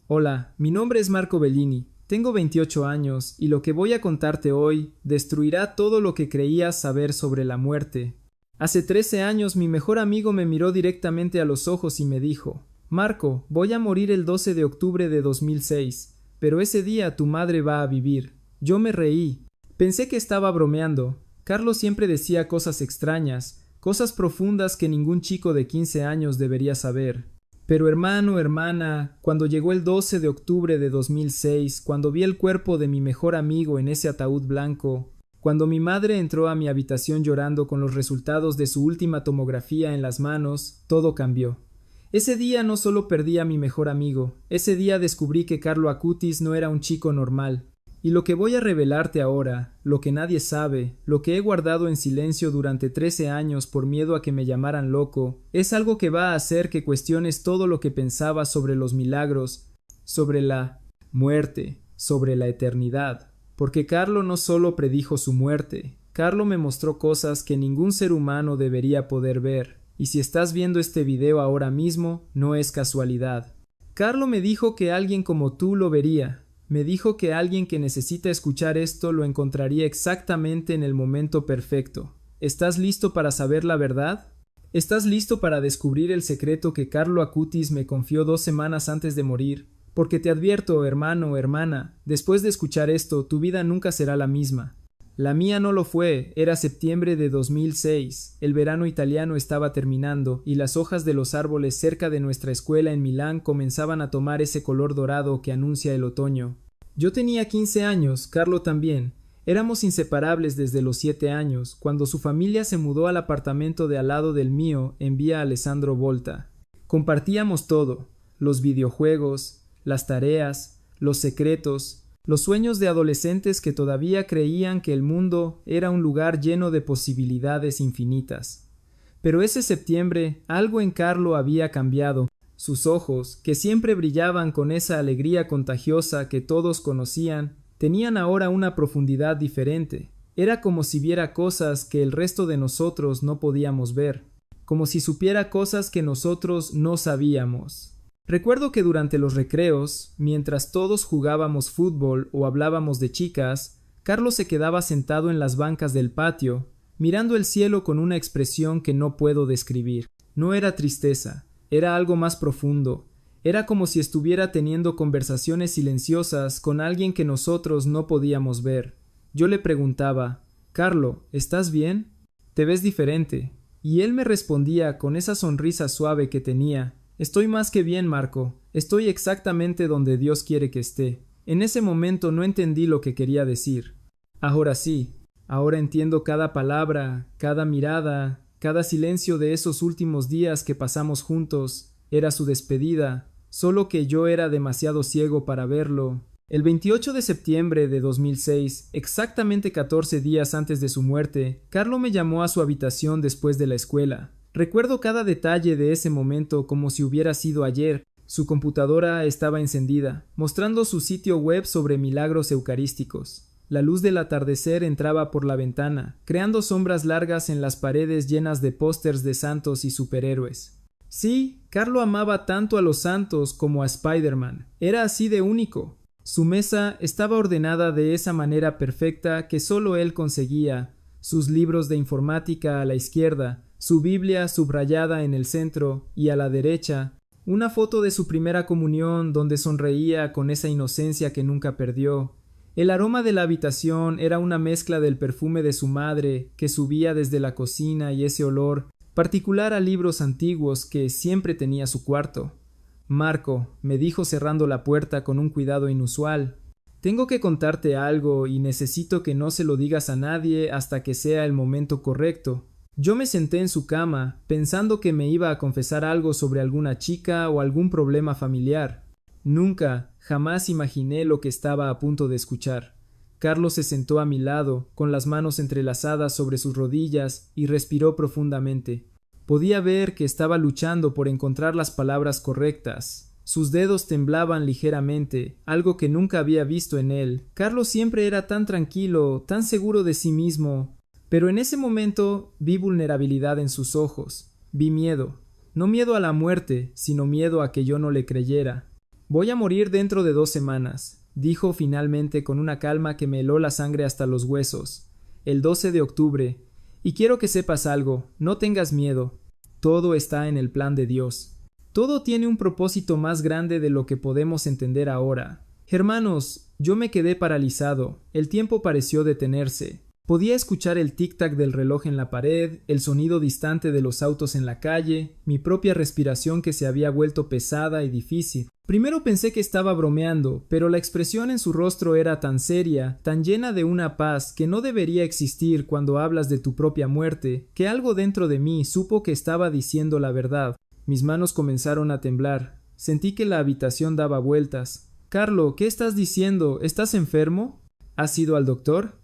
Hola, mi nombre es Marco Bellini, tengo 28 años y lo que voy a contarte hoy destruirá todo lo que creías saber sobre la muerte. Hace 13 años mi mejor amigo me miró directamente a los ojos y me dijo: Marco, voy a morir el 12 de octubre de 2006, pero ese día tu madre va a vivir. Yo me reí. Pensé que estaba bromeando. Carlos siempre decía cosas extrañas, cosas profundas que ningún chico de 15 años debería saber. Pero hermano, hermana, cuando llegó el 12 de octubre de 2006, cuando vi el cuerpo de mi mejor amigo en ese ataúd blanco, cuando mi madre entró a mi habitación llorando con los resultados de su última tomografía en las manos, todo cambió. Ese día no solo perdí a mi mejor amigo, ese día descubrí que Carlo Acutis no era un chico normal. Y lo que voy a revelarte ahora, lo que nadie sabe, lo que he guardado en silencio durante 13 años por miedo a que me llamaran loco, es algo que va a hacer que cuestiones todo lo que pensabas sobre los milagros, sobre la muerte, sobre la eternidad. Porque Carlo no solo predijo su muerte, Carlo me mostró cosas que ningún ser humano debería poder ver. Y si estás viendo este video ahora mismo, no es casualidad. Carlo me dijo que alguien como tú lo vería. Me dijo que alguien que necesita escuchar esto lo encontraría exactamente en el momento perfecto. ¿Estás listo para saber la verdad? ¿Estás listo para descubrir el secreto que Carlo Acutis me confió 2 semanas antes de morir? Porque te advierto, hermano o hermana, después de escuchar esto, tu vida nunca será la misma. La mía no lo fue, era septiembre de 2006, el verano italiano estaba terminando y las hojas de los árboles cerca de nuestra escuela en Milán comenzaban a tomar ese color dorado que anuncia el otoño. Yo tenía 15 años, Carlo también. Éramos inseparables desde los 7 años, cuando su familia se mudó al apartamento de al lado del mío en Vía Alessandro Volta. Compartíamos todo, los videojuegos, las tareas, los secretos, los sueños de adolescentes que todavía creían que el mundo era un lugar lleno de posibilidades infinitas. Pero ese septiembre algo en Carlo había cambiado. Sus ojos, que siempre brillaban con esa alegría contagiosa que todos conocían, tenían ahora una profundidad diferente. Era como si viera cosas que el resto de nosotros no podíamos ver, como si supiera cosas que nosotros no sabíamos. Recuerdo que durante los recreos, mientras todos jugábamos fútbol o hablábamos de chicas, Carlos se quedaba sentado en las bancas del patio, mirando el cielo con una expresión que no puedo describir. No era tristeza, era algo más profundo. Era como si estuviera teniendo conversaciones silenciosas con alguien que nosotros no podíamos ver. Yo le preguntaba: «Carlo, ¿estás bien? Te ves diferente». Y él me respondía con esa sonrisa suave que tenía: «Estoy más que bien, Marco. Estoy exactamente donde Dios quiere que esté». En ese momento no entendí lo que quería decir. Ahora sí, ahora entiendo cada palabra, cada mirada, cada silencio de esos últimos días que pasamos juntos. Era su despedida, solo que yo era demasiado ciego para verlo. El 28 de septiembre de 2006, exactamente 14 días antes de su muerte, Carlo me llamó a su habitación después de la escuela. Recuerdo cada detalle de ese momento como si hubiera sido ayer. Su computadora estaba encendida, mostrando su sitio web sobre milagros eucarísticos. La luz del atardecer entraba por la ventana, creando sombras largas en las paredes llenas de pósters de santos y superhéroes. Sí, Carlo amaba tanto a los santos como a Spider-Man. Era así de único. Su mesa estaba ordenada de esa manera perfecta que solo él conseguía. Sus libros de informática a la izquierda, su Biblia subrayada en el centro y a la derecha, una foto de su primera comunión donde sonreía con esa inocencia que nunca perdió. El aroma de la habitación era una mezcla del perfume de su madre que subía desde la cocina y ese olor particular a libros antiguos que siempre tenía su cuarto. «Marco», me dijo cerrando la puerta con un cuidado inusual, «tengo que contarte algo y necesito que no se lo digas a nadie hasta que sea el momento correcto». Yo me senté en su cama, pensando que me iba a confesar algo sobre alguna chica o algún problema familiar. Nunca, jamás imaginé lo que estaba a punto de escuchar. Carlos se sentó a mi lado, con las manos entrelazadas sobre sus rodillas, y respiró profundamente. Podía ver que estaba luchando por encontrar las palabras correctas. Sus dedos temblaban ligeramente, algo que nunca había visto en él. Carlos siempre era tan tranquilo, tan seguro de sí mismo. Pero en ese momento vi vulnerabilidad en sus ojos, vi miedo, no miedo a la muerte, sino miedo a que yo no le creyera. Voy a morir dentro de 2 semanas, dijo finalmente con una calma que me heló la sangre hasta los huesos. El 12 de octubre. Y quiero que sepas algo, no tengas miedo. Todo está en el plan de Dios. Todo tiene un propósito más grande de lo que podemos entender ahora. Hermanos, yo me quedé paralizado. El tiempo pareció detenerse. Podía escuchar el tic-tac del reloj en la pared, el sonido distante de los autos en la calle, mi propia respiración que se había vuelto pesada y difícil. Primero pensé que estaba bromeando, pero la expresión en su rostro era tan seria, tan llena de una paz que no debería existir cuando hablas de tu propia muerte, que algo dentro de mí supo que estaba diciendo la verdad. Mis manos comenzaron a temblar. Sentí que la habitación daba vueltas. «Carlo, ¿qué estás diciendo? ¿Estás enfermo? ¿Has ido al doctor?»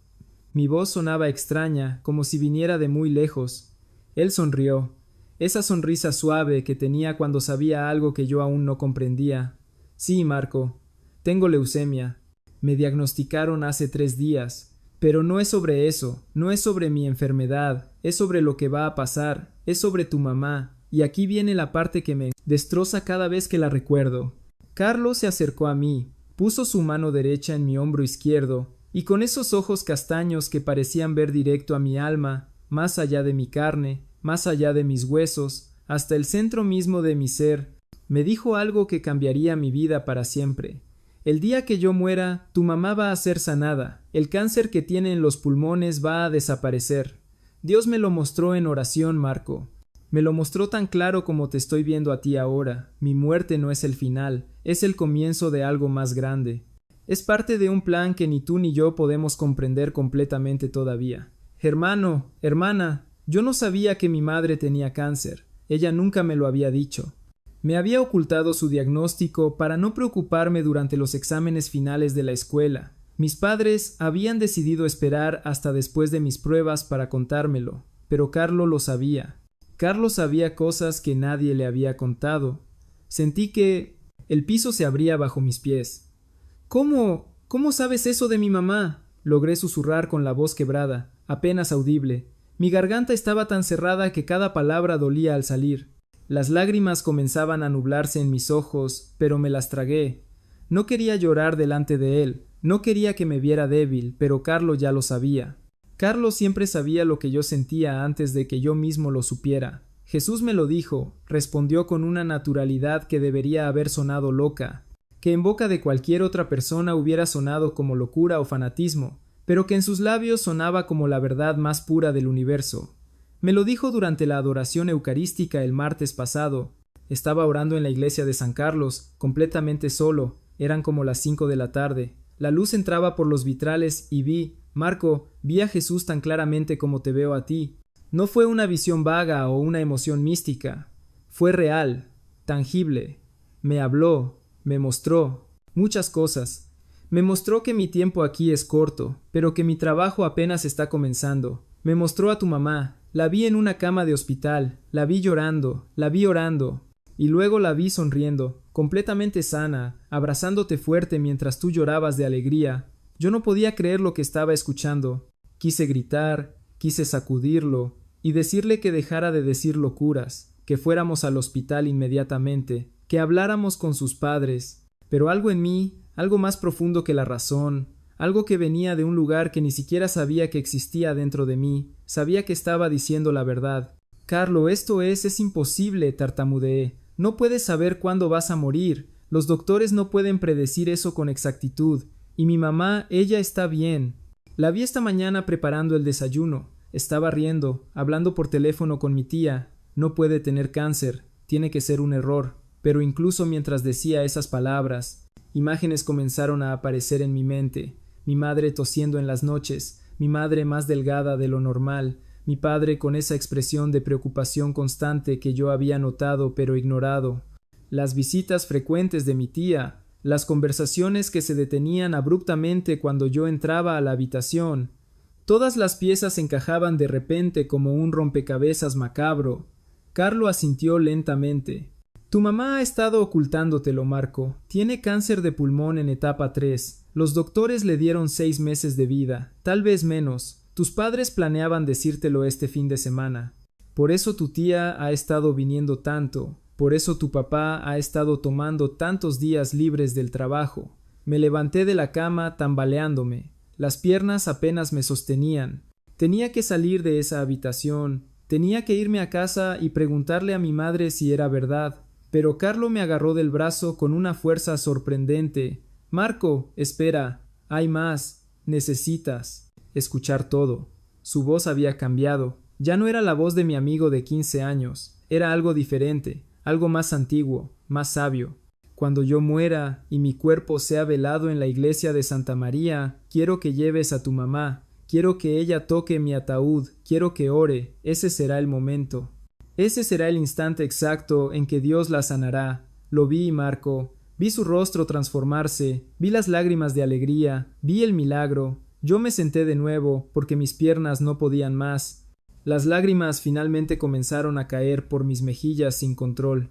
Mi voz sonaba extraña, como si viniera de muy lejos. Él sonrió. Esa sonrisa suave que tenía cuando sabía algo que yo aún no comprendía. «Sí, Marco. Tengo leucemia. Me diagnosticaron hace 3 días. Pero no es sobre eso, no es sobre mi enfermedad, es sobre lo que va a pasar, es sobre tu mamá. Y aquí viene la parte que me destroza cada vez que la recuerdo». Carlos se acercó a mí, puso su mano derecha en mi hombro izquierdo, y con esos ojos castaños que parecían ver directo a mi alma, más allá de mi carne, más allá de mis huesos, hasta el centro mismo de mi ser, me dijo algo que cambiaría mi vida para siempre. «El día que yo muera, tu mamá va a ser sanada, el cáncer que tiene en los pulmones va a desaparecer». Dios me lo mostró en oración, Marco. Me lo mostró tan claro como te estoy viendo a ti ahora. Mi muerte no es el final, es el comienzo de algo más grande. Es parte de un plan que ni tú ni yo podemos comprender completamente todavía. Hermano, hermana, yo no sabía que mi madre tenía cáncer. Ella nunca me lo había dicho. Me había ocultado su diagnóstico para no preocuparme durante los exámenes finales de la escuela. Mis padres habían decidido esperar hasta después de mis pruebas para contármelo, pero Carlo lo sabía. Carlos sabía cosas que nadie le había contado. Sentí que el piso se abría bajo mis pies. «¿Cómo? ¿Cómo sabes eso de mi mamá?», logré susurrar con la voz quebrada, apenas audible. Mi garganta estaba tan cerrada que cada palabra dolía al salir. Las lágrimas comenzaban a nublarse en mis ojos, pero me las tragué. No quería llorar delante de él, no quería que me viera débil, pero Carlos ya lo sabía. Carlos siempre sabía lo que yo sentía antes de que yo mismo lo supiera. Jesús me lo dijo, respondió con una naturalidad que debería haber sonado loca, que en boca de cualquier otra persona hubiera sonado como locura o fanatismo, pero que en sus labios sonaba como la verdad más pura del universo. Me lo dijo durante la adoración eucarística el martes pasado. Estaba orando en la iglesia de San Carlos, completamente solo. Eran como las 5 de la tarde. La luz entraba por los vitrales y Marco, vi a Jesús tan claramente como te veo a ti. No fue una visión vaga o una emoción mística. Fue real, tangible. Me habló, me mostró muchas cosas. Me mostró que mi tiempo aquí es corto, pero que mi trabajo apenas está comenzando. Me mostró a tu mamá. La vi en una cama de hospital. La vi llorando, la vi orando. Y luego la vi sonriendo, completamente sana, abrazándote fuerte mientras tú llorabas de alegría. Yo no podía creer lo que estaba escuchando. Quise gritar, quise sacudirlo y decirle que dejara de decir locuras, que fuéramos al hospital inmediatamente, que habláramos con sus padres. Pero algo en mí, algo más profundo que la razón, algo que venía de un lugar que ni siquiera sabía que existía dentro de mí, sabía que estaba diciendo la verdad. «Carlo, esto es imposible», tartamudeé. «No puedes saber cuándo vas a morir. Los doctores no pueden predecir eso con exactitud. Y mi mamá, ella está bien. La vi esta mañana preparando el desayuno. Estaba riendo, hablando por teléfono con mi tía. No puede tener cáncer. Tiene que ser un error». Pero incluso mientras decía esas palabras, imágenes comenzaron a aparecer en mi mente. Mi madre tosiendo en las noches, mi madre más delgada de lo normal, mi padre con esa expresión de preocupación constante que yo había notado pero ignorado, las visitas frecuentes de mi tía, las conversaciones que se detenían abruptamente cuando yo entraba a la habitación. Todas las piezas encajaban de repente como un rompecabezas macabro. Carlo asintió lentamente. «Tu mamá ha estado ocultándotelo, Marco. Tiene cáncer de pulmón en etapa 3. Los doctores le dieron 6 meses de vida, tal vez menos. Tus padres planeaban decírtelo este fin de semana. Por eso tu tía ha estado viniendo tanto. Por eso tu papá ha estado tomando tantos días libres del trabajo. Me levanté de la cama tambaleándome. Las piernas apenas me sostenían. Tenía que salir de esa habitación. Tenía que irme a casa y preguntarle a mi madre si era verdad. Pero Carlo me agarró del brazo con una fuerza sorprendente. Marco, espera. Hay más. Necesitas escuchar todo. Su voz había cambiado. Ya no era la voz de mi amigo de 15 años. Era algo diferente, algo más antiguo, más sabio. Cuando yo muera y mi cuerpo sea velado en la iglesia de Santa María, quiero que lleves a tu mamá. Quiero que ella toque mi ataúd. Quiero que ore. Ese será el momento. Ese será el instante exacto en que Dios la sanará. Lo vi, Marco. Vi su rostro transformarse. Vi las lágrimas de alegría. Vi el milagro. Yo me senté de nuevo porque mis piernas no podían más. Las lágrimas finalmente comenzaron a caer por mis mejillas sin control.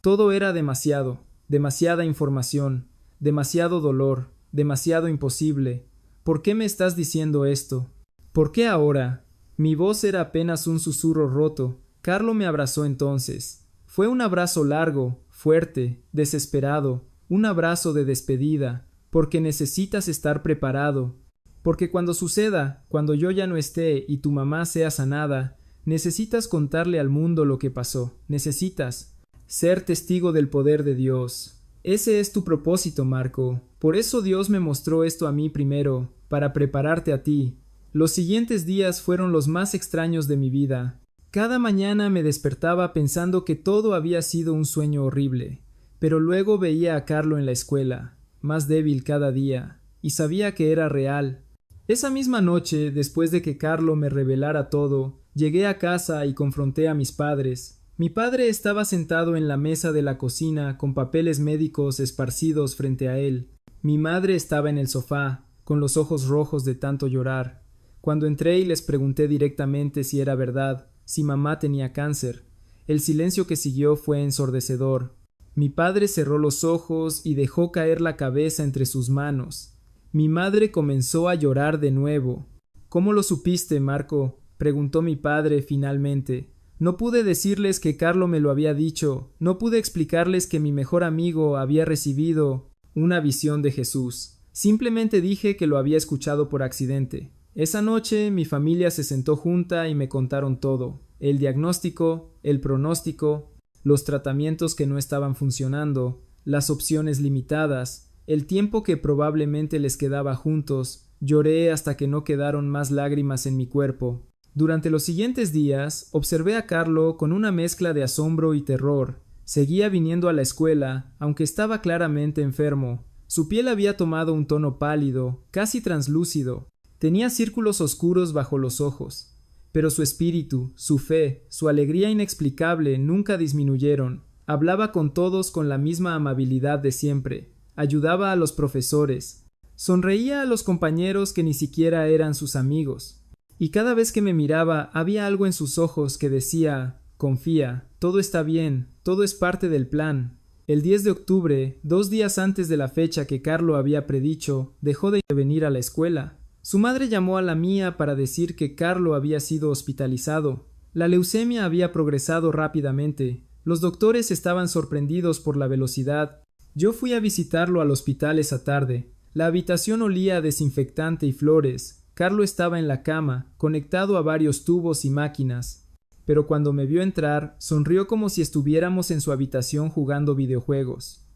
Todo era demasiado, demasiada información, demasiado dolor, demasiado imposible. ¿Por qué me estás diciendo esto? ¿Por qué ahora? Mi voz era apenas un susurro roto. Carlo me abrazó entonces. Fue un abrazo largo, fuerte, desesperado, un abrazo de despedida, porque necesitas estar preparado. Porque cuando suceda, cuando yo ya no esté y tu mamá sea sanada, necesitas contarle al mundo lo que pasó. Necesitas ser testigo del poder de Dios. Ese es tu propósito, Marco. Por eso Dios me mostró esto a mí primero, para prepararte a ti. Los siguientes días fueron los más extraños de mi vida. Cada mañana me despertaba pensando que todo había sido un sueño horrible, pero luego veía a Carlo en la escuela, más débil cada día, y sabía que era real. Esa misma noche, después de que Carlo me revelara todo, llegué a casa y confronté a mis padres. Mi padre estaba sentado en la mesa de la cocina con papeles médicos esparcidos frente a él. Mi madre estaba en el sofá, con los ojos rojos de tanto llorar. Cuando entré y les pregunté directamente si era verdad, si mamá tenía cáncer, el silencio que siguió fue ensordecedor. Mi padre cerró los ojos y dejó caer la cabeza entre sus manos. Mi madre comenzó a llorar de nuevo. ¿Cómo lo supiste, Marco?, preguntó mi padre finalmente. No pude decirles que Carlo me lo había dicho. No pude explicarles que mi mejor amigo había recibido una visión de Jesús. Simplemente dije que lo había escuchado por accidente. Esa noche mi familia se sentó junta y me contaron todo. El diagnóstico, el pronóstico, los tratamientos que no estaban funcionando, las opciones limitadas, el tiempo que probablemente les quedaba juntos. Lloré hasta que no quedaron más lágrimas en mi cuerpo. Durante los siguientes días observé a Carlo con una mezcla de asombro y terror. Seguía viniendo a la escuela, aunque estaba claramente enfermo. Su piel había tomado un tono pálido, casi translúcido. Tenía círculos oscuros bajo los ojos. Pero su espíritu, su fe, su alegría inexplicable nunca disminuyeron. Hablaba con todos con la misma amabilidad de siempre. Ayudaba a los profesores. Sonreía a los compañeros que ni siquiera eran sus amigos. Y cada vez que me miraba había algo en sus ojos que decía: confía, todo está bien, todo es parte del plan. El 10 de octubre, 2 días antes de la fecha que Carlo había predicho, dejó de venir a la escuela. Su madre llamó a la mía para decir que Carlo había sido hospitalizado. La leucemia había progresado rápidamente. Los doctores estaban sorprendidos por la velocidad. Yo fui a visitarlo al hospital esa tarde. La habitación olía a desinfectante y flores. Carlo estaba en la cama, conectado a varios tubos y máquinas. Pero cuando me vio entrar, sonrió como si estuviéramos en su habitación jugando videojuegos.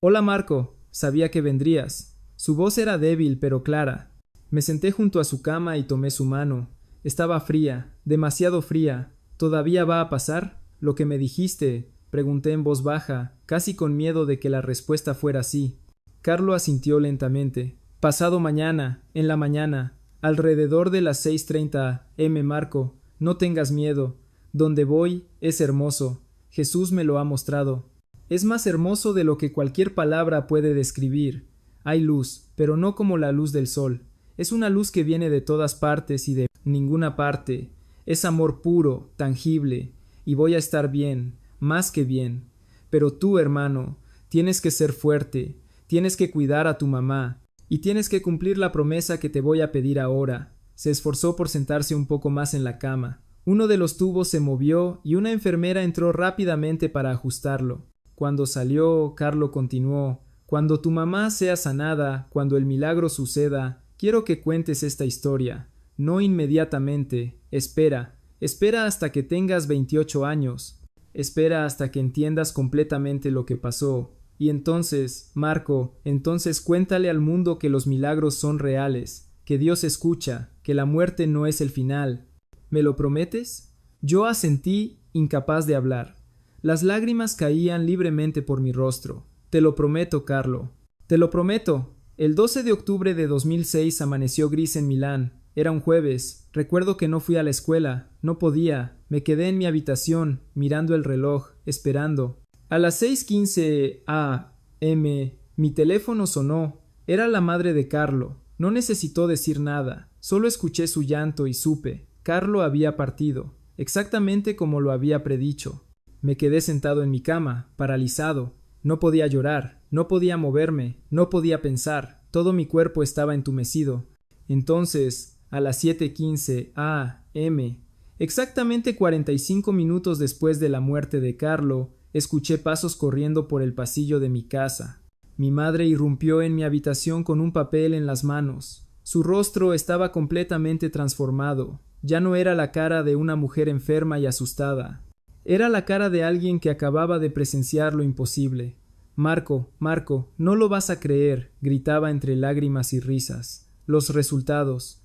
«Hola, Marco, sabía que vendrías». Su voz era débil pero clara. Me senté junto a su cama y tomé su mano. Estaba fría, demasiado fría. ¿Todavía va a pasar? «Lo que me dijiste», pregunté en voz baja, casi con miedo de que la respuesta fuera sí. Carlo asintió lentamente. «Pasado mañana, en la mañana, alrededor de las 6:30 m. Marco, no tengas miedo. Donde voy es hermoso. Jesús me lo ha mostrado. Es más hermoso de lo que cualquier palabra puede describir. Hay luz, pero no como la luz del sol. Es una luz que viene de todas partes y de ninguna parte. Es amor puro, tangible. Y voy a estar bien, más que bien. Pero tú, hermano, tienes que ser fuerte. Tienes que cuidar a tu mamá. Y tienes que cumplir la promesa que te voy a pedir ahora». Se esforzó por sentarse un poco más en la cama. Uno de los tubos se movió y una enfermera entró rápidamente para ajustarlo. Cuando salió, Carlo continuó: cuando tu mamá sea sanada, cuando el milagro suceda, quiero que cuentes esta historia. No inmediatamente. Espera. Espera hasta que tengas 28 años. Espera hasta que entiendas completamente lo que pasó. Y entonces, Marco, entonces cuéntale al mundo que los milagros son reales, que Dios escucha, que la muerte no es el final. ¿Me lo prometes? Yo asentí, incapaz de hablar. Las lágrimas caían libremente por mi rostro. Te lo prometo, Carlo. Te lo prometo. El 12 de octubre de 2006 amaneció gris en Milán. Era un jueves. Recuerdo que no fui a la escuela. No podía. Me quedé en mi habitación, mirando el reloj, esperando. A las 6:15 a.m. mi teléfono sonó. Era la madre de Carlo. No necesitó decir nada. Solo escuché su llanto y supe. Carlo había partido, exactamente como lo había predicho. Me quedé sentado en mi cama, paralizado. No podía llorar, no podía moverme, no podía pensar. Todo mi cuerpo estaba entumecido. Entonces, a las 7:15 a.m., exactamente 45 minutos después de la muerte de Carlo, escuché pasos corriendo por el pasillo de mi casa. Mi madre irrumpió en mi habitación con un papel en las manos. Su rostro estaba completamente transformado. Ya no era la cara de una mujer enferma y asustada. Era la cara de alguien que acababa de presenciar lo imposible. Marco, Marco, no lo vas a creer, gritaba entre lágrimas y risas. Los resultados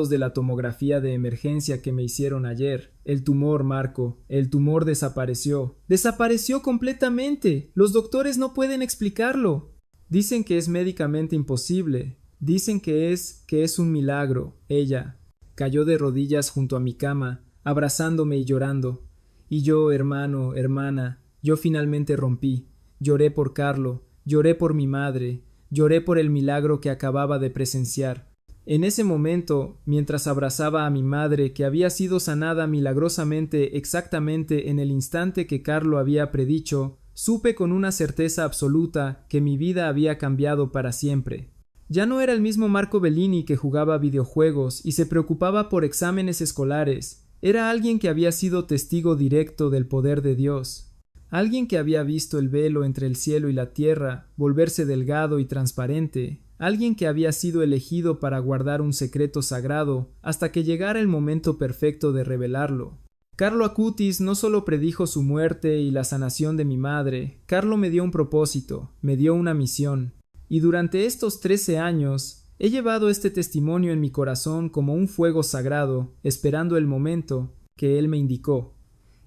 de la tomografía de emergencia que me hicieron ayer. El tumor, Marco, el tumor desapareció. ¡Desapareció completamente! Los doctores no pueden explicarlo. Dicen que es médicamente imposible. Dicen que es un milagro. Ella cayó de rodillas junto a mi cama, abrazándome y llorando. Y yo, hermano, hermana, yo finalmente rompí. Lloré por Carlo, lloré por mi madre, lloré por el milagro que acababa de presenciar. En ese momento, mientras abrazaba a mi madre, que había sido sanada milagrosamente exactamente en el instante que Carlo había predicho, supe con una certeza absoluta que mi vida había cambiado para siempre. Ya no era el mismo Marco Bellini que jugaba videojuegos y se preocupaba por exámenes escolares. Era alguien que había sido testigo directo del poder de Dios. Alguien que había visto el velo entre el cielo y la tierra volverse delgado y transparente. Alguien que había sido elegido para guardar un secreto sagrado hasta que llegara el momento perfecto de revelarlo. Carlo Acutis no solo predijo su muerte y la sanación de mi madre. Carlo me dio un propósito, me dio una misión. Y durante estos 13 años he llevado este testimonio en mi corazón como un fuego sagrado, esperando el momento que él me indicó.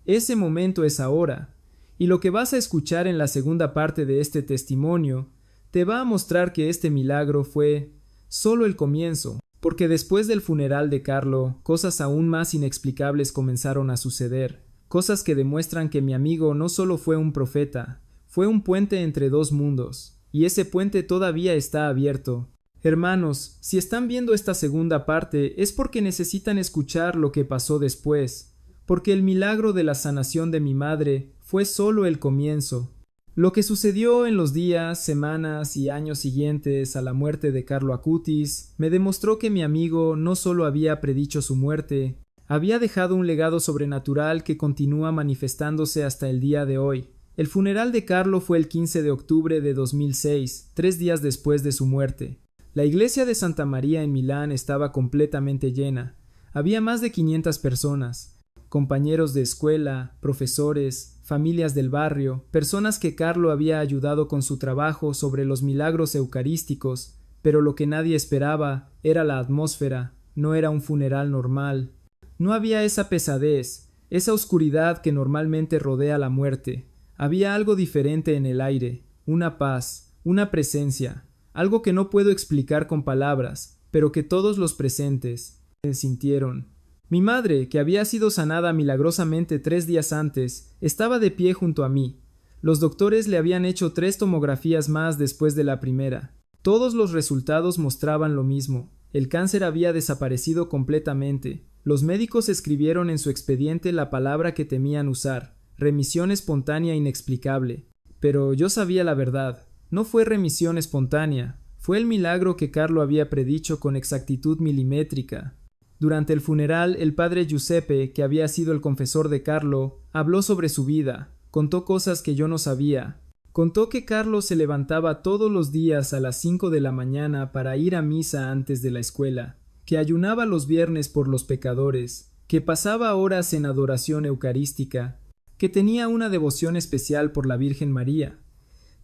Ese momento es ahora. Y lo que vas a escuchar en la segunda parte de este testimonio te va a mostrar que este milagro fue solo el comienzo, porque después del funeral de Carlo, cosas aún más inexplicables comenzaron a suceder, cosas que demuestran que mi amigo no solo fue un profeta, fue un puente entre dos mundos, y ese puente todavía está abierto. Hermanos, si están viendo esta segunda parte es porque necesitan escuchar lo que pasó después, porque el milagro de la sanación de mi madre fue solo el comienzo. Lo que sucedió en los días, semanas y años siguientes a la muerte de Carlo Acutis me demostró que mi amigo no solo había predicho su muerte, había dejado un legado sobrenatural que continúa manifestándose hasta el día de hoy. El funeral de Carlo fue el 15 de octubre de 2006, 3 días después de su muerte. La iglesia de Santa María en Milán estaba completamente llena. Había más de 500 personas. Compañeros de escuela, profesores, familias del barrio, personas que Carlo había ayudado con su trabajo sobre los milagros eucarísticos, pero lo que nadie esperaba era la atmósfera, no era un funeral normal. No había esa pesadez, esa oscuridad que normalmente rodea la muerte. Había algo diferente en el aire, una paz, una presencia, algo que no puedo explicar con palabras, pero que todos los presentes sintieron. Mi madre, que había sido sanada milagrosamente 3 días antes, estaba de pie junto a mí. Los doctores le habían hecho 3 tomografías más después de la primera. Todos los resultados mostraban lo mismo. El cáncer había desaparecido completamente. Los médicos escribieron en su expediente la palabra que temían usar: remisión espontánea inexplicable. Pero yo sabía la verdad. No fue remisión espontánea. Fue el milagro que Carlo había predicho con exactitud milimétrica. Durante el funeral, el padre Giuseppe, que había sido el confesor de Carlo, habló sobre su vida, contó cosas que yo no sabía. Contó que Carlo se levantaba todos los días a las 5 de la mañana para ir a misa antes de la escuela, que ayunaba los viernes por los pecadores, que pasaba horas en adoración eucarística, que tenía una devoción especial por la Virgen María.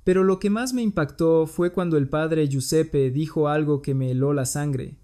Pero lo que más me impactó fue cuando el padre Giuseppe dijo algo que me heló la sangre.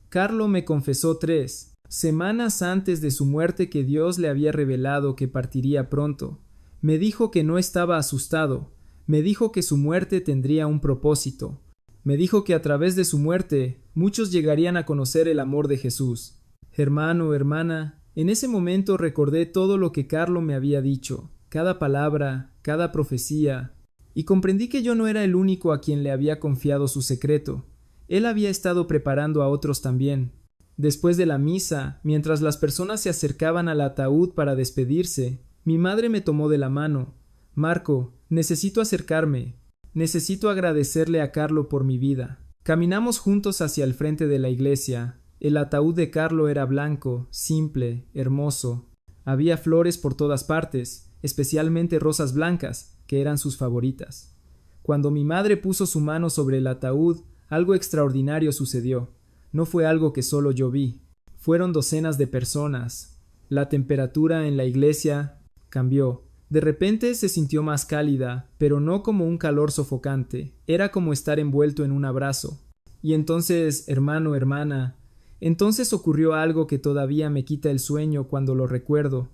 Carlo me confesó 3 semanas antes de su muerte que Dios le había revelado que partiría pronto. Me dijo que no estaba asustado. Me dijo que su muerte tendría un propósito. Me dijo que a través de su muerte muchos llegarían a conocer el amor de Jesús. Hermano, hermana, en ese momento recordé todo lo que Carlo me había dicho, cada palabra, cada profecía, y comprendí que yo no era el único a quien le había confiado su secreto. Él había estado preparando a otros también. Después de la misa, mientras las personas se acercaban al ataúd para despedirse, mi madre me tomó de la mano. Marco, necesito acercarme. Necesito agradecerle a Carlo por mi vida. Caminamos juntos hacia el frente de la iglesia. El ataúd de Carlo era blanco, simple, hermoso. Había flores por todas partes, especialmente rosas blancas, que eran sus favoritas. Cuando mi madre puso su mano sobre el ataúd, algo extraordinario sucedió. No fue algo que solo yo vi. Fueron docenas de personas. La temperatura en la iglesia cambió. De repente se sintió más cálida, pero no como un calor sofocante. Era como estar envuelto en un abrazo. Y entonces, hermano, hermana, entonces ocurrió algo que todavía me quita el sueño cuando lo recuerdo.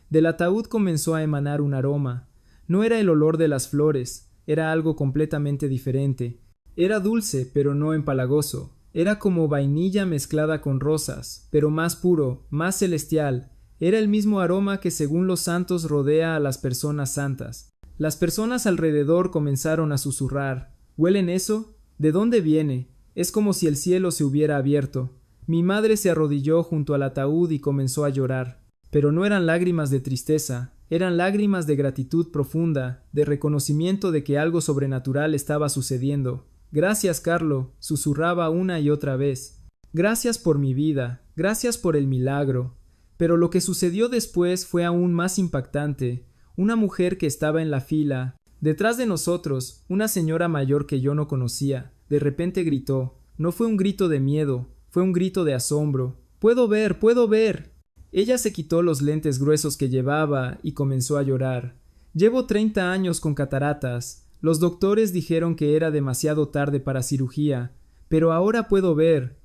Del ataúd comenzó a emanar un aroma. No era el olor de las flores, era algo completamente diferente. Era dulce, pero no empalagoso. Era como vainilla mezclada con rosas, pero más puro, más celestial. Era el mismo aroma que según los santos rodea a las personas santas. Las personas alrededor comenzaron a susurrar. ¿Huelen eso? ¿De dónde viene? Es como si el cielo se hubiera abierto. Mi madre se arrodilló junto al ataúd y comenzó a llorar. Pero no eran lágrimas de tristeza, eran lágrimas de gratitud profunda, de reconocimiento de que algo sobrenatural estaba sucediendo. Gracias, Carlo, susurraba una y otra vez. Gracias por mi vida, gracias por el milagro. Pero lo que sucedió después fue aún más impactante. Una mujer que estaba en la fila, detrás de nosotros, una señora mayor que yo no conocía, de repente gritó. No fue un grito de miedo, fue un grito de asombro. ¡Puedo ver! ¡Puedo ver! Ella se quitó los lentes gruesos que llevaba y comenzó a llorar. Llevo 30 años con cataratas. Los doctores dijeron que era demasiado tarde para cirugía, pero ahora puedo ver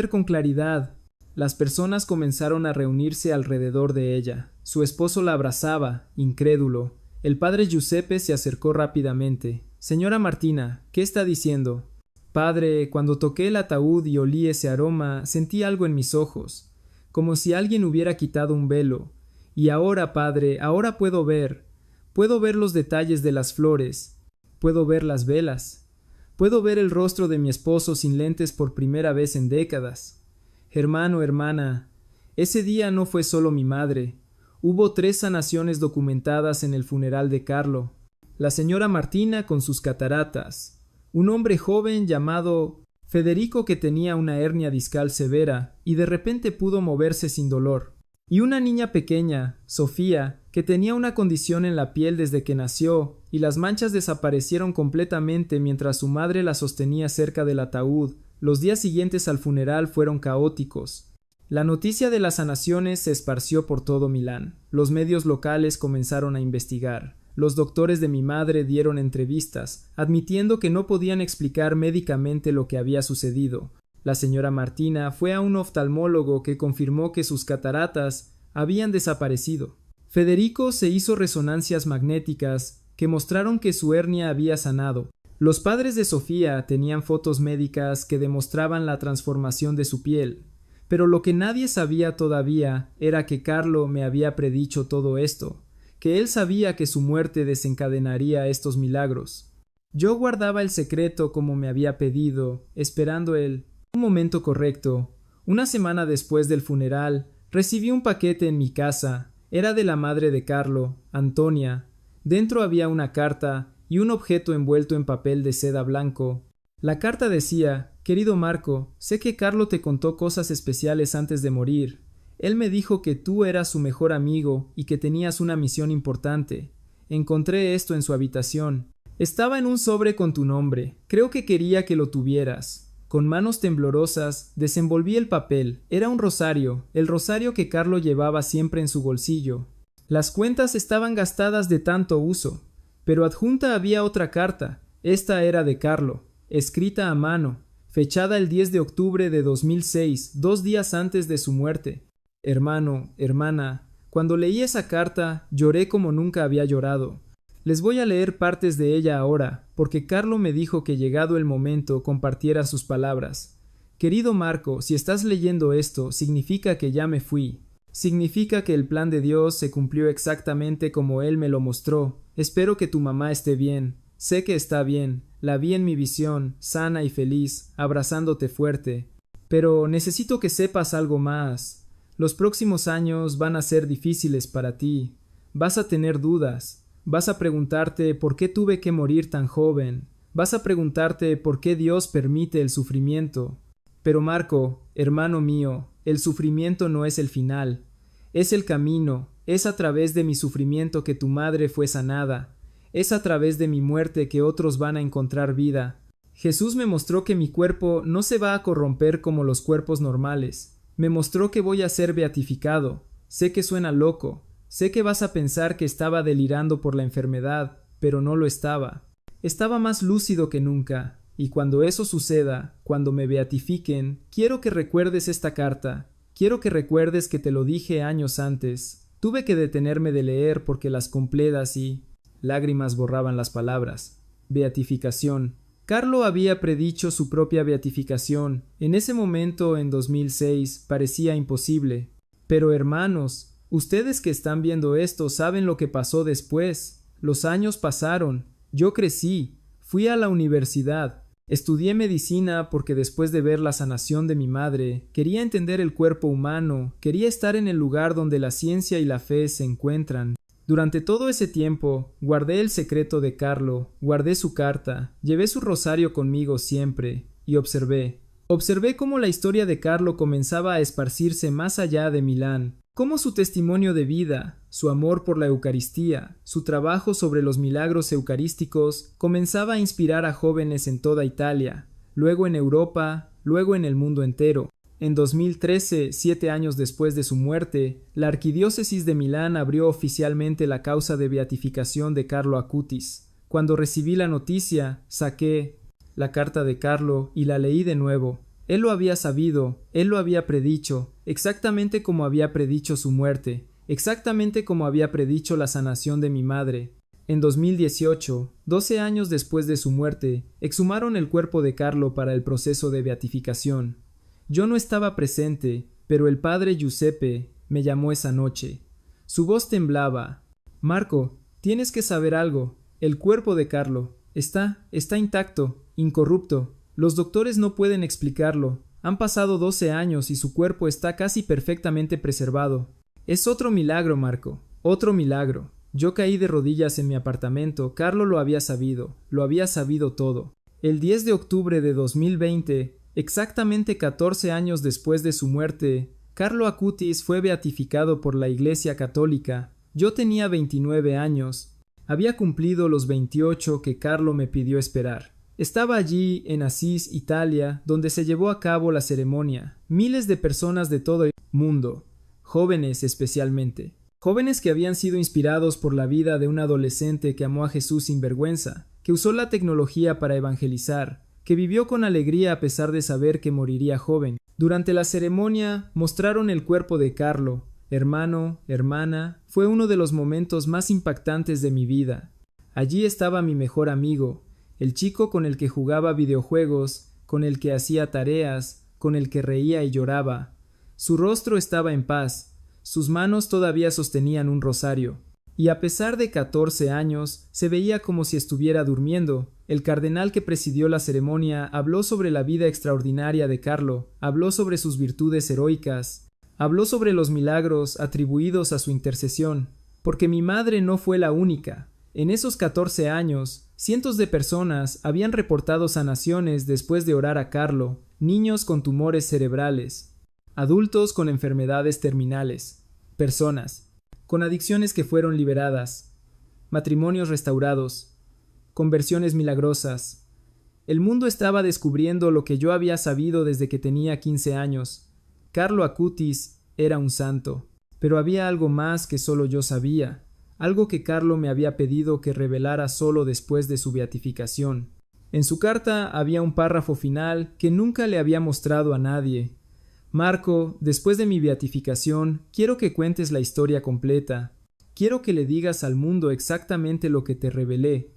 con claridad. Las personas comenzaron a reunirse alrededor de ella. Su esposo la abrazaba, incrédulo. El padre Giuseppe se acercó rápidamente. Señora Martina, ¿qué está diciendo? Padre, cuando toqué el ataúd y olí ese aroma, sentí algo en mis ojos, como si alguien hubiera quitado un velo. Y ahora, padre, ahora puedo ver los detalles de las flores, puedo ver las velas, puedo ver el rostro de mi esposo sin lentes por primera vez en décadas. Hermano, hermana, ese día no fue solo mi madre. Hubo 3 sanaciones documentadas en el funeral de Carlo. La señora Martina con sus cataratas, un hombre joven llamado Federico que tenía una hernia discal severa y de repente pudo moverse sin dolor, y una niña pequeña, Sofía, que tenía una condición en la piel desde que nació y las manchas desaparecieron completamente mientras su madre la sostenía cerca del ataúd. Los días siguientes al funeral fueron caóticos. La noticia de las sanaciones se esparció por todo Milán. Los medios locales comenzaron a investigar. Los doctores de mi madre dieron entrevistas, admitiendo que no podían explicar médicamente lo que había sucedido. La señora Martina fue a un oftalmólogo que confirmó que sus cataratas habían desaparecido. Federico se hizo resonancias magnéticas que mostraron que su hernia había sanado. Los padres de Sofía tenían fotos médicas que demostraban la transformación de su piel, pero lo que nadie sabía todavía era que Carlo me había predicho todo esto, que él sabía que su muerte desencadenaría estos milagros. Yo guardaba el secreto como me había pedido, esperando un momento correcto. Una semana después del funeral, recibí un paquete en mi casa. Era de la madre de Carlo, Antonia. Dentro había una carta y un objeto envuelto en papel de seda blanco. La carta decía: Querido Marco, sé que Carlo te contó cosas especiales antes de morir. Él me dijo que tú eras su mejor amigo y que tenías una misión importante. Encontré esto en su habitación. Estaba en un sobre con tu nombre. Creo que quería que lo tuvieras. Con manos temblorosas, desenvolví el papel. Era un rosario, el rosario que Carlo llevaba siempre en su bolsillo. Las cuentas estaban gastadas de tanto uso, pero adjunta había otra carta. Esta era de Carlo, escrita a mano, fechada el 10 de octubre de 2006, 2 días antes de su muerte. Hermano, hermana, cuando leí esa carta, lloré como nunca había llorado. Les voy a leer partes de ella ahora, porque Carlo me dijo que llegado el momento compartiera sus palabras. Querido Marco, si estás leyendo esto, significa que ya me fui. Significa que el plan de Dios se cumplió exactamente como Él me lo mostró. Espero que tu mamá esté bien. Sé que está bien. La vi en mi visión, sana y feliz, abrazándote fuerte. Pero necesito que sepas algo más. Los próximos años van a ser difíciles para ti. Vas a tener dudas. Vas a preguntarte por qué tuve que morir tan joven. Vas a preguntarte por qué Dios permite el sufrimiento. Pero Marco, hermano mío, el sufrimiento no es el final. Es el camino. Es a través de mi sufrimiento que tu madre fue sanada. Es a través de mi muerte que otros van a encontrar vida. Jesús me mostró que mi cuerpo no se va a corromper como los cuerpos normales. Me mostró que voy a ser beatificado. Sé que suena loco. Sé que vas a pensar que estaba delirando por la enfermedad, pero no lo estaba. Estaba más lúcido que nunca, y cuando eso suceda, cuando me beatifiquen, quiero que recuerdes esta carta. Quiero que recuerdes que te lo dije años antes. Tuve que detenerme de leer porque las completas y... Lágrimas borraban las palabras. Beatificación. Carlo había predicho su propia beatificación. En ese momento, en 2006, parecía imposible. Pero hermanos, ustedes que están viendo esto saben lo que pasó después. Los años pasaron. Yo crecí. Fui a la universidad. Estudié medicina porque después de ver la sanación de mi madre, quería entender el cuerpo humano, quería estar en el lugar donde la ciencia y la fe se encuentran. Durante todo ese tiempo, guardé el secreto de Carlo, guardé su carta, llevé su rosario conmigo siempre, y observé. Observé cómo la historia de Carlo comenzaba a esparcirse más allá de Milán, cómo su testimonio de vida, su amor por la Eucaristía, su trabajo sobre los milagros eucarísticos comenzaba a inspirar a jóvenes en toda Italia, luego en Europa, luego en el mundo entero. En 2013, 7 años después de su muerte, la Arquidiócesis de Milán abrió oficialmente la causa de beatificación de Carlo Acutis. Cuando recibí la noticia, saqué la carta de Carlo y la leí de nuevo. Él lo había sabido, él lo había predicho, exactamente como había predicho su muerte, exactamente como había predicho la sanación de mi madre. En 2018, 12 años después de su muerte, exhumaron el cuerpo de Carlo para el proceso de beatificación. Yo no estaba presente, pero el padre Giuseppe me llamó esa noche. Su voz temblaba. Marco, tienes que saber algo. El cuerpo de Carlo está intacto, incorrupto. Los doctores no pueden explicarlo. Han pasado 12 años y su cuerpo está casi perfectamente preservado. Es otro milagro, Marco. Otro milagro. Yo caí de rodillas en mi apartamento. Carlo lo había sabido todo. El 10 de octubre de 2020, exactamente 14 años después de su muerte, Carlo Acutis fue beatificado por la Iglesia Católica. Yo tenía 29 años. Había cumplido los 28 que Carlo me pidió esperar. Estaba allí, en Asís, Italia, donde se llevó a cabo la ceremonia. Miles de personas de todo el mundo, jóvenes especialmente. Jóvenes que habían sido inspirados por la vida de un adolescente que amó a Jesús sin vergüenza, que usó la tecnología para evangelizar, que vivió con alegría a pesar de saber que moriría joven. Durante la ceremonia mostraron el cuerpo de Carlo. Hermano, hermana, fue uno de los momentos más impactantes de mi vida. Allí estaba mi mejor amigo, el chico con el que jugaba videojuegos, con el que hacía tareas, con el que reía y lloraba. Su rostro estaba en paz, sus manos todavía sostenían un rosario. Y a pesar de 14 años, se veía como si estuviera durmiendo. El cardenal que presidió la ceremonia habló sobre la vida extraordinaria de Carlo, habló sobre sus virtudes heroicas, habló sobre los milagros atribuidos a su intercesión, porque mi madre no fue la única. En esos 14 años, cientos de personas habían reportado sanaciones después de orar a Carlo, niños con tumores cerebrales, adultos con enfermedades terminales, personas con adicciones que fueron liberadas, matrimonios restaurados, conversiones milagrosas. El mundo estaba descubriendo lo que yo había sabido desde que tenía 15 años. Carlo Acutis era un santo, pero había algo más que solo yo sabía, algo que Carlo me había pedido que revelara solo después de su beatificación. En su carta había un párrafo final que nunca le había mostrado a nadie. Marco, después de mi beatificación, quiero que cuentes la historia completa. Quiero que le digas al mundo exactamente lo que te revelé,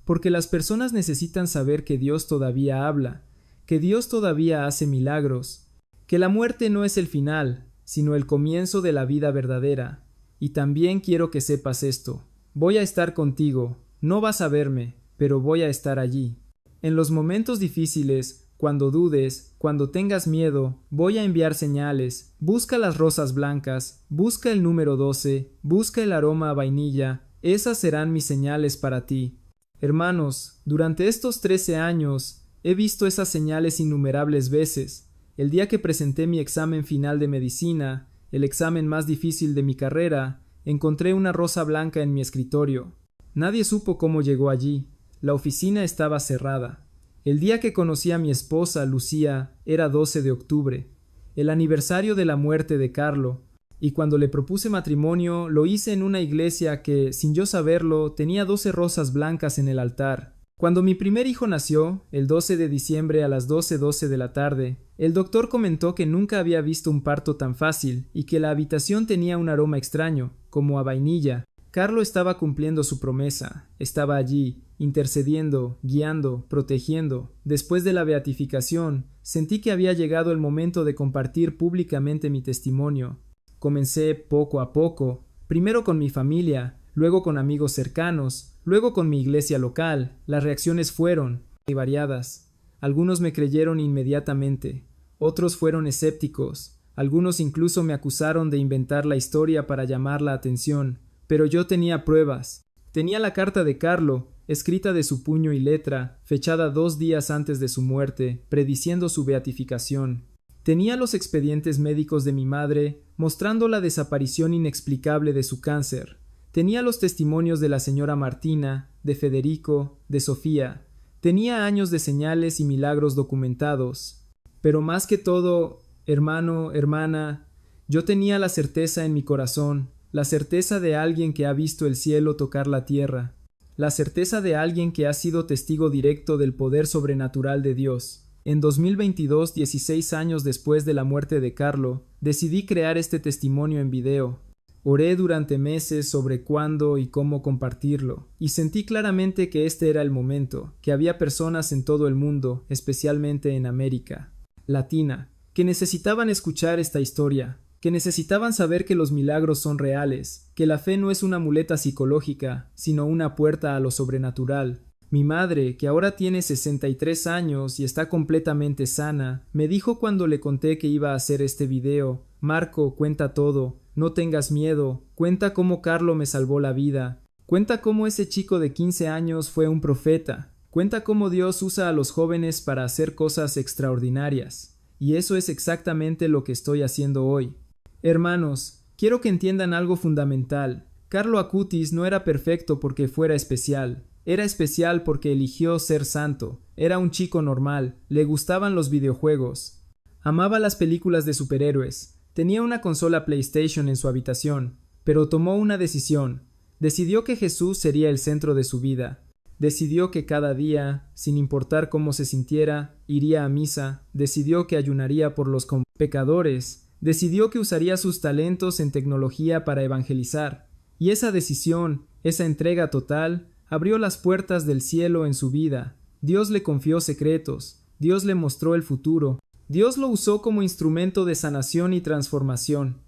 porque las personas necesitan saber que Dios todavía habla, que Dios todavía hace milagros, que la muerte no es el final, sino el comienzo de la vida verdadera. Y también quiero que sepas esto: voy a estar contigo, no vas a verme, pero voy a estar allí. En los momentos difíciles, cuando dudes, cuando tengas miedo, voy a enviar señales. Busca las rosas blancas, busca el número 12, busca el aroma a vainilla, esas serán mis señales para ti. Hermanos, durante estos 13 años he visto esas señales innumerables veces. El día que presenté mi examen final de medicina, el examen más difícil de mi carrera, encontré una rosa blanca en mi escritorio. Nadie supo cómo llegó allí. La oficina estaba cerrada. El día que conocí a mi esposa, Lucía, era 12 de octubre, el aniversario de la muerte de Carlo, y cuando le propuse matrimonio lo hice en una iglesia que, sin yo saberlo, tenía 12 rosas blancas en el altar. Cuando mi primer hijo nació, el 12 de diciembre a las 12:12 de la tarde, el doctor comentó que nunca había visto un parto tan fácil y que la habitación tenía un aroma extraño, como a vainilla. Carlo estaba cumpliendo su promesa, estaba allí, intercediendo, guiando, protegiendo. Después de la beatificación, sentí que había llegado el momento de compartir públicamente mi testimonio. Comencé poco a poco, primero con mi familia, luego con amigos cercanos, luego con mi iglesia local. Las reacciones fueron variadas. Algunos me creyeron inmediatamente, otros fueron escépticos, algunos incluso me acusaron de inventar la historia para llamar la atención. Pero yo tenía pruebas. Tenía la carta de Carlo, escrita de su puño y letra, fechada 2 días antes de su muerte, prediciendo su beatificación. Tenía los expedientes médicos de mi madre, mostrando la desaparición inexplicable de su cáncer. Tenía los testimonios de la señora Martina, de Federico, de Sofía. Tenía años de señales y milagros documentados. Pero más que todo, hermano, hermana, yo tenía la certeza en mi corazón, la certeza de alguien que ha visto el cielo tocar la tierra, la certeza de alguien que ha sido testigo directo del poder sobrenatural de Dios. En 2022, 16 años después de la muerte de Carlo, decidí crear este testimonio en video. Oré durante meses sobre cuándo y cómo compartirlo, y sentí claramente que este era el momento, que había personas en todo el mundo, especialmente en América Latina, que necesitaban escuchar esta historia, que necesitaban saber que los milagros son reales, que la fe no es una muleta psicológica, sino una puerta a lo sobrenatural. Mi madre, que ahora tiene 63 años y está completamente sana, me dijo cuando le conté que iba a hacer este video: Marco, cuenta todo, no tengas miedo, cuenta cómo Carlo me salvó la vida, cuenta cómo ese chico de 15 años fue un profeta, cuenta cómo Dios usa a los jóvenes para hacer cosas extraordinarias. Y eso es exactamente lo que estoy haciendo hoy. Hermanos, quiero que entiendan algo fundamental. Carlo Acutis no era perfecto porque fuera especial. Era especial porque eligió ser santo. Era un chico normal. Le gustaban los videojuegos. Amaba las películas de superhéroes. Tenía una consola PlayStation en su habitación. Pero tomó una decisión. Decidió que Jesús sería el centro de su vida. Decidió que cada día, sin importar cómo se sintiera, iría a misa. Decidió que ayunaría por los pecadores. Decidió que usaría sus talentos en tecnología para evangelizar, y esa decisión, esa entrega total, abrió las puertas del cielo en su vida. Dios le confió secretos, Dios le mostró el futuro, Dios lo usó como instrumento de sanación y transformación.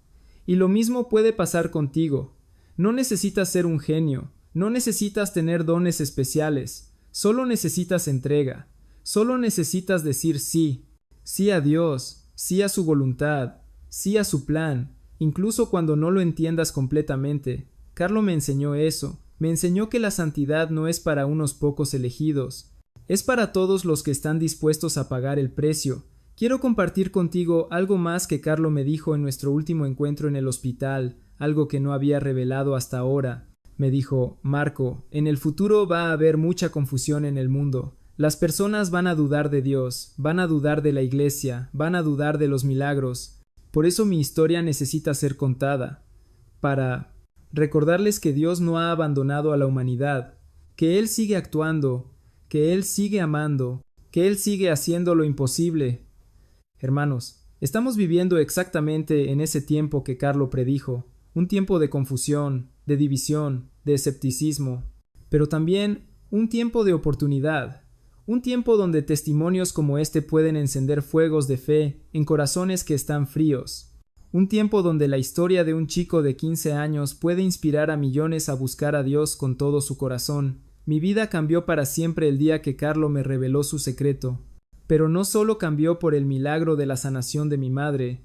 Y lo mismo puede pasar contigo. No necesitas ser un genio, no necesitas tener dones especiales, solo necesitas entrega, solo necesitas decir sí, sí a Dios, sí a su voluntad, sí a su plan, incluso cuando no lo entiendas completamente. Carlo me enseñó eso. Me enseñó que la santidad no es para unos pocos elegidos, es para todos los que están dispuestos a pagar el precio. Quiero compartir contigo algo más que Carlo me dijo en nuestro último encuentro en el hospital, algo que no había revelado hasta ahora. Me dijo: Marco, en el futuro va a haber mucha confusión en el mundo. Las personas van a dudar de Dios, van a dudar de la iglesia, van a dudar de los milagros. Por eso mi historia necesita ser contada, para recordarles que Dios no ha abandonado a la humanidad, que Él sigue actuando, que Él sigue amando, que Él sigue haciendo lo imposible. Hermanos, estamos viviendo exactamente en ese tiempo que Carlo predijo, un tiempo de confusión, de división, de escepticismo, pero también un tiempo de oportunidad, un tiempo donde testimonios como este pueden encender fuegos de fe en corazones que están fríos, un tiempo donde la historia de un chico de 15 años puede inspirar a millones a buscar a Dios con todo su corazón. Mi vida cambió para siempre el día que Carlo me reveló su secreto, pero no solo cambió por el milagro de la sanación de mi madre,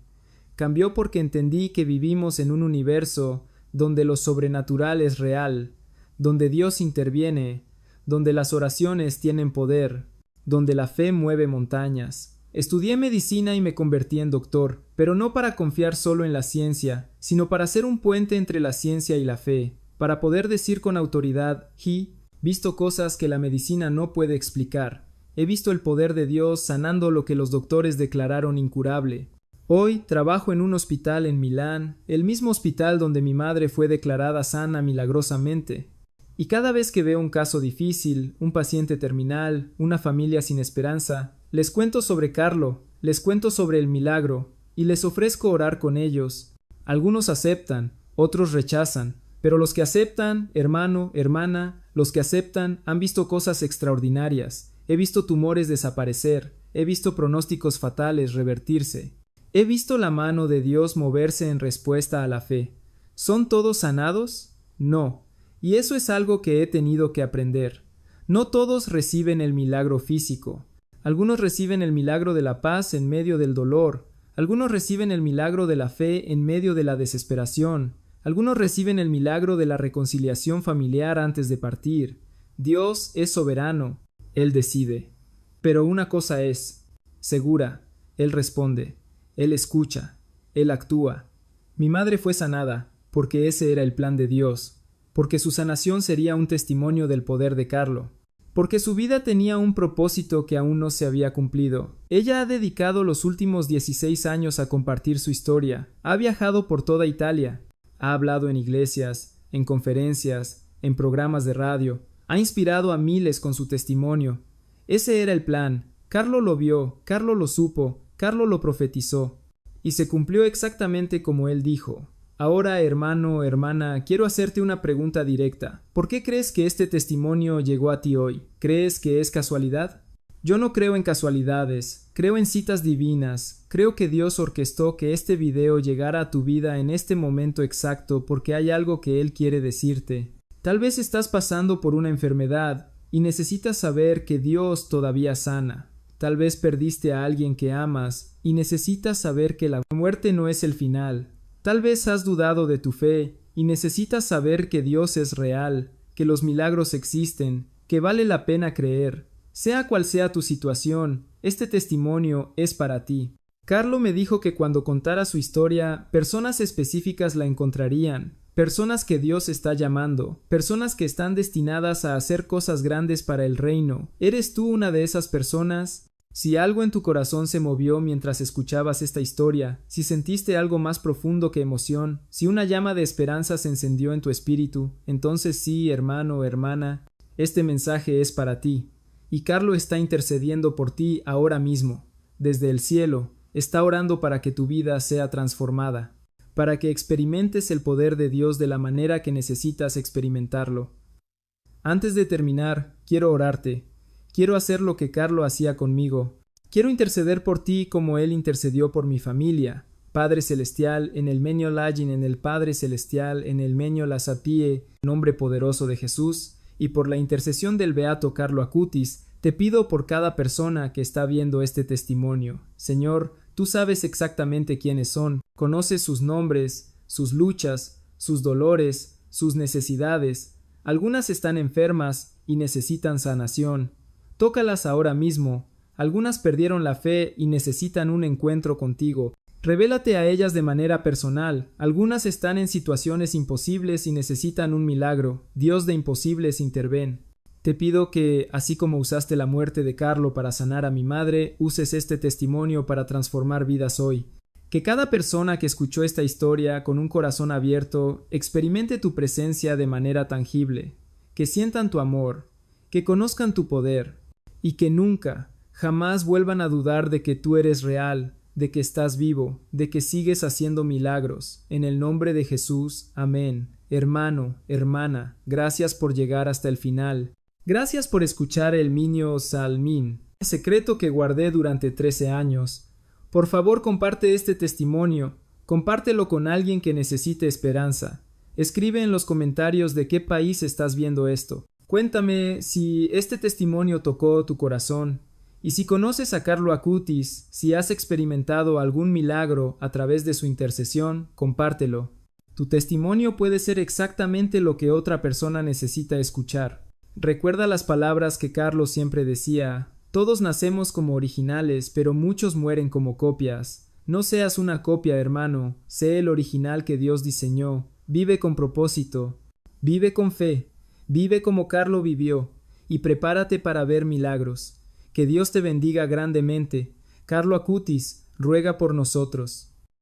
cambió porque entendí que vivimos en un universo donde lo sobrenatural es real, donde Dios interviene, donde las oraciones tienen poder, donde la fe mueve montañas. Estudié medicina y me convertí en doctor, pero no para confiar solo en la ciencia, sino para ser un puente entre la ciencia y la fe, para poder decir con autoridad: he visto cosas que la medicina no puede explicar. He visto el poder de Dios sanando lo que los doctores declararon incurable. Hoy trabajo en un hospital en Milán, el mismo hospital donde mi madre fue declarada sana milagrosamente. Y cada vez que veo un caso difícil, un paciente terminal, una familia sin esperanza, les cuento sobre Carlo, les cuento sobre el milagro, y les ofrezco orar con ellos. Algunos aceptan, otros rechazan, pero los que aceptan, hermano, hermana, los que aceptan han visto cosas extraordinarias. He visto tumores desaparecer, he visto pronósticos fatales revertirse. He visto la mano de Dios moverse en respuesta a la fe. ¿Son todos sanados? No. Y eso es algo que he tenido que aprender. No todos reciben el milagro físico. Algunos reciben el milagro de la paz en medio del dolor. Algunos reciben el milagro de la fe en medio de la desesperación. Algunos reciben el milagro de la reconciliación familiar antes de partir. Dios es soberano. Él decide. Pero una cosa es segura. Él responde. Él escucha, Él actúa. Mi madre fue sanada, porque ese era el plan de Dios, porque su sanación sería un testimonio del poder de Carlo, porque su vida tenía un propósito que aún no se había cumplido. Ella ha dedicado los últimos 16 años a compartir su historia, ha viajado por toda Italia, ha hablado en iglesias, en conferencias, en programas de radio, ha inspirado a miles con su testimonio. Ese era el plan. Carlo lo vio, Carlo lo supo, Carlo lo profetizó, y se cumplió exactamente como él dijo. Ahora, hermano, hermana, quiero hacerte una pregunta directa. ¿Por qué crees que este testimonio llegó a ti hoy? ¿Crees que es casualidad? Yo no creo en casualidades, creo en citas divinas, creo que Dios orquestó que este video llegara a tu vida en este momento exacto porque hay algo que Él quiere decirte. Tal vez estás pasando por una enfermedad y necesitas saber que Dios todavía sana. Tal vez perdiste a alguien que amas y necesitas saber que la muerte no es el final. Tal vez has dudado de tu fe y necesitas saber que Dios es real, que los milagros existen, que vale la pena creer. Sea cual sea tu situación, este testimonio es para ti. Carlo me dijo que cuando contara su historia, personas específicas la encontrarían, personas que Dios está llamando, personas que están destinadas a hacer cosas grandes para el reino. ¿Eres tú una de esas personas? Si algo en tu corazón se movió mientras escuchabas esta historia, si sentiste algo más profundo que emoción, si una llama de esperanza se encendió en tu espíritu, entonces sí, hermano o hermana, este mensaje es para ti. Y Carlo está intercediendo por ti ahora mismo. Desde el cielo, está orando para que tu vida sea transformada, para que experimentes el poder de Dios de la manera que necesitas experimentarlo. Antes de terminar, quiero orarte. Quiero hacer lo que Carlo hacía conmigo. Quiero interceder por ti como Él intercedió por mi familia. Padre Celestial, en el Menio Lagin, en el Padre Celestial, en el Menio la Sapie, nombre poderoso de Jesús, y por la intercesión del Beato Carlo Acutis, te pido por cada persona que está viendo este testimonio. Señor, tú sabes exactamente quiénes son, conoces sus nombres, sus luchas, sus dolores, sus necesidades. Algunas están enfermas y necesitan sanación. Tócalas ahora mismo. Algunas perdieron la fe y necesitan un encuentro contigo. Revélate a ellas de manera personal. Algunas están en situaciones imposibles y necesitan un milagro. Dios de imposibles, interven. Te pido que, así como usaste la muerte de Carlo para sanar a mi madre, uses este testimonio para transformar vidas hoy. Que cada persona que escuchó esta historia con un corazón abierto experimente tu presencia de manera tangible, que sientan tu amor, que conozcan tu poder, y que nunca, jamás vuelvan a dudar de que tú eres real, de que estás vivo, de que sigues haciendo milagros. En el nombre de Jesús, amén. Hermano, hermana, gracias por llegar hasta el final. Gracias por escuchar el Minio Salmin, el secreto que guardé durante 13 años. Por favor, comparte este testimonio. Compártelo con alguien que necesite esperanza. Escribe en los comentarios de qué país estás viendo esto. Cuéntame si este testimonio tocó tu corazón. Y si conoces a Carlo Acutis, si has experimentado algún milagro a través de su intercesión, compártelo. Tu testimonio puede ser exactamente lo que otra persona necesita escuchar. Recuerda las palabras que Carlo siempre decía: todos nacemos como originales, pero muchos mueren como copias. No seas una copia, hermano, sé el original que Dios diseñó. Vive con propósito, vive con fe, vive como Carlo vivió, y prepárate para ver milagros. Que Dios te bendiga grandemente. Carlo Acutis ruega por nosotros.